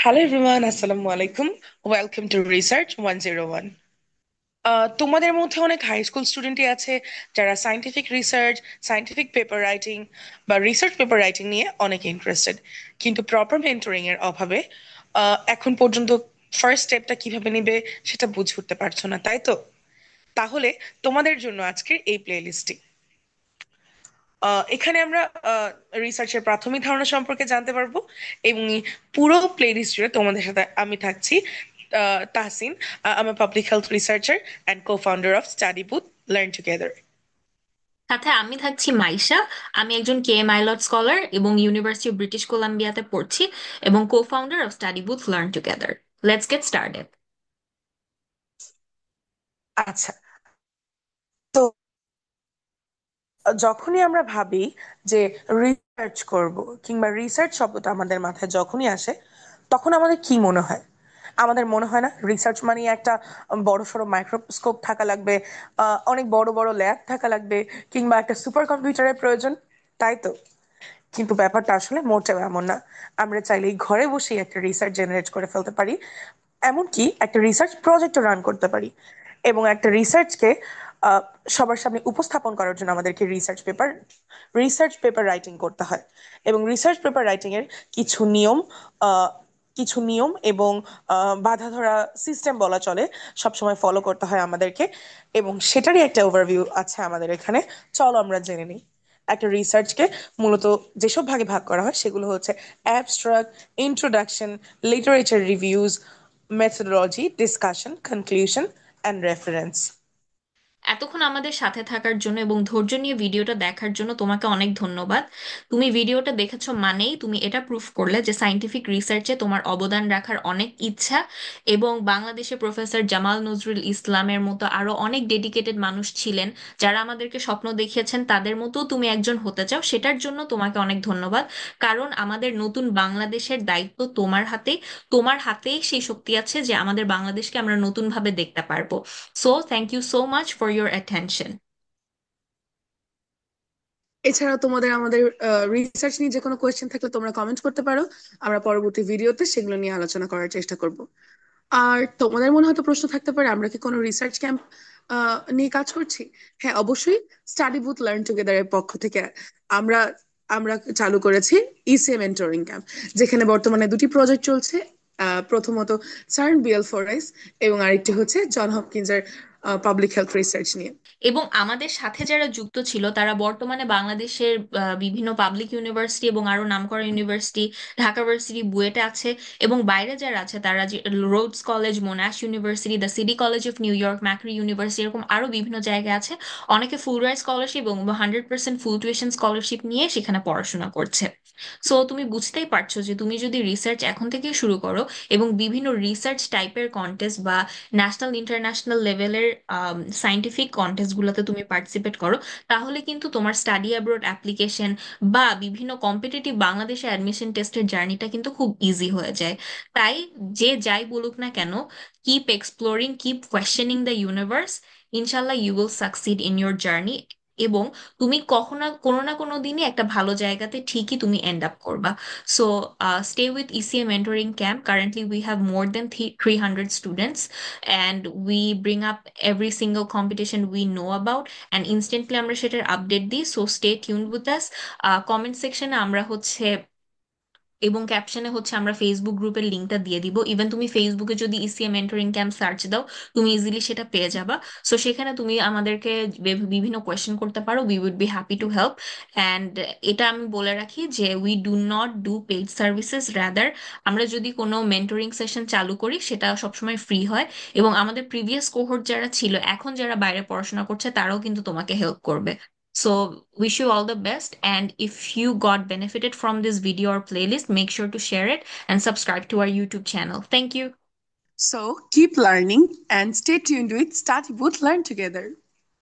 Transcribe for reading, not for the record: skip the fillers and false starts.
Hello everyone, আসসালামু আলাইকুম। Welcome to research 101। তোমাদের মধ্যে অনেক হাই স্কুল স্টুডেন্টই আছে যারা scientific research, scientific paper writing বা রিসার্চ পেপার রাইটিং নিয়ে অনেক ইন্টারেস্টেড, কিন্তু প্রপার মেন্টরিং এর অভাবে এখন পর্যন্ত ফার্স্ট স্টেপটা কিভাবে নিবে সেটা বুঝে উঠতে পারছো না, তাই তো? তাহলে তোমাদের জন্য আজকের এই প্লে লিস্টটি। এখানে আমরা রিসার্চের প্রাথমিক ধারণা সম্পর্কে জানতে পারবো, এবং এই পুরো প্লেলিস্ট জুড়ে তোমাদের সাথে আমি থাকছি। তাহসিন, আমি public health researcher and co founder of study booth learn together. সাথে আমি থাকছি মাইশা। আমি একজন কে মাইলট স্কলার এবং ইউনিভার্সিটি অফ ব্রিটিশ কোলাম্বিয়াতে পড়ছি এবং কো founder of study booth learn together. Let's get started. আচ্ছা, তো যখনই আমরা ভাবি যে রিসার্চ করব, কিংবা রিসার্চ শব্দটা আমাদের মাথায় যখনই আসে, তখন আমাদের কি মনে হয়? আমাদের মনে হয় না রিসার্চ মানে একটা বড় সড়ো মাইক্রোস্কোপ থাকা লাগবে, অনেক বড় বড় ল্যাব থাকা লাগবে, কিংবা একটা সুপার কম্পিউটারের প্রয়োজন, তাই তো? কিন্তু ব্যাপারটা আসলে মোটেও এমন না। আমরা চাইলেই ঘরে বসেই একটা রিসার্চ জেনারেট করে ফেলতে পারি, এমনকি একটা রিসার্চ প্রজেক্টও রান করতে পারি। এবং একটা রিসার্চকে সবার সামনে উপস্থাপন করার জন্য আমাদেরকে রিসার্চ পেপার রাইটিং করতে হয়। এবং রিসার্চ পেপার রাইটিং এর কিছু নিয়ম, আহ, কিছু নিয়ম এবং বাঁধা ধরা সিস্টেম বলা চলে, সবসময় ফলো করতে হয় আমাদেরকে। এবং সেটারই একটা ওভারভিউ আছে আমাদের এখানে। চলো আমরা জেনে নিই। একটা রিসার্চকে মূলত যেসব ভাগে ভাগ করা হয় সেগুলো হচ্ছে: abstract, introduction, literature reviews, methodology, discussion, conclusion and reference. এতক্ষণ আমাদের সাথে থাকার জন্য এবং ধৈর্য নিয়ে ভিডিওটা দেখার জন্য তোমাকে অনেক ধন্যবাদ। তুমি ভিডিওটা দেখেছো মানেই তুমি এটা প্রুফ করলে যে সায়েন্টিফিক রিসার্চে তোমার অবদান রাখার অনেক ইচ্ছা। এবং বাংলাদেশে প্রফেসর জামাল নজরুল ইসলামের মতো আরো অনেক ডেডিকেটেড মানুষ ছিলেন যারা আমাদেরকে স্বপ্ন দেখিয়েছেন, তাদের মতো তুমি একজন হতে চাও, সেটার জন্য তোমাকে অনেক ধন্যবাদ। কারণ আমাদের নতুন বাংলাদেশের দায়িত্ব তোমার হাতে। তোমার হাতেই সেই শক্তি আছে যে আমাদের বাংলাদেশকে আমরা নতুনভাবে দেখতে পারবো। So, thank you so much for your attention. এছাড়াও তোমাদের আমাদের রিসার্চ নিয়ে যে কোনো কোয়েশ্চেন থাকলে তোমরা কমেন্ট করতে পারো। আমরা পরবর্তী ভিডিওতে সেগুলো নিয়ে আলোচনা করার চেষ্টা করব। আর তোমাদের মনে হয়তো প্রশ্ন থাকতে পারে, আমরা কি কোনো রিসার্চ ক্যাম্প নিয়ে কাজ করছি? হ্যাঁ, অবশ্যই। স্টাডি বুথ লার্ন টুগেদার এর পক্ষ থেকে আমরা আমরা চালু করেছি ইসিএ মেন্টরিং ক্যাম্প, যেখানে বর্তমানে দুটি প্রজেক্ট চলছে। প্রথমত সার্ন বিএল ফোরেস, এবং আরেকটি হচ্ছে জন হপকিন্সের পাবলিক হেলথ রিসার্চ নিয়ে। এবং আমাদের সাথে যারা যুক্ত ছিল তারা বর্তমানে বাংলাদেশের বিভিন্ন পাবলিক ইউনিভার্সিটি এবং আরো নামকরা ইউনিভার্সিটি, ঢাকা ভার্সিটি, বুয়েটে আছে। এবং বাইরে যারা আছে তারা যে Rhodes College, Monash University, the City College of New York, Macquarie University, এরকম আরো বিভিন্ন জায়গায় আছে। অনেকে ফুল রাইড স্কলারশিপ এবং 100% ফুল টিউশন স্কলারশিপ নিয়ে সেখানে পড়াশোনা করছে। সো তুমি বুঝতেই পারছো যে তুমি যদি রিসার্চ এখন থেকে শুরু করো এবং বিভিন্ন রিসার্চ টাইপের কন্টেস্ট বা ন্যাশনাল ইন্টারন্যাশনাল লেভেলের সায়েন্টিফিক কন্টেস্টগুলোতে তুমি পার্টিসিপেট করো, তাহলে কিন্তু তোমার স্টাডি অ্যাব্রোড অ্যাপ্লিকেশন বা বিভিন্ন কম্পিটিটিভ বাংলাদেশে অ্যাডমিশন টেস্টের জার্নিটা কিন্তু খুব ইজি হয়ে যায়। তাই যে যাই বলুক না কেন, keep exploring, keep questioning the universe. ইনশাল্লাহ you will succeed in your journey. এবং তুমি কখনো কোনো না কোনো দিনই একটা ভালো জায়গাতে ঠিকই তুমি এন্ড আপ করবা। So stay with ECA mentoring camp. Currently we have more than 300 students, and we bring up every single competition we know about and instantly আমরা সেটার আপডেট দিই। So stay tuned with us. Comment সেকশনে আমরা হচ্ছে এবং ক্যাপশনে হচ্ছে আমরা ফেসবুক গ্রুপের লিঙ্কটা দিয়ে দিব। ইভেন তুমি ফেসবুকে যদি ইসিএ মেন্টরিং ক্যাম্প সার্চ দাও, তুমি ইজিলি সেটা পেয়ে যাবা। সো সেখানে তুমি আমাদেরকে বিভিন্ন কোয়েশ্চেন করতে পারো, we would be happy to help. And এটা আমি বলে রাখি যে we do not do paid services, rather আমরা যদি কোনো মেন্টরিং সেশন চালু করি সেটা সবসময় ফ্রি হয়। এবং আমাদের প্রিভিয়াস কোহোর্ট যারা ছিল, এখন যারা বাইরে পড়াশোনা করছে, তারাও কিন্তু তোমাকে হেল্প করবে। So, wish you all the best. And if you got benefited from this video or playlist, make sure to share it and subscribe to our YouTube channel. Thank you. So keep learning and stay tuned with Study Both Learn Together.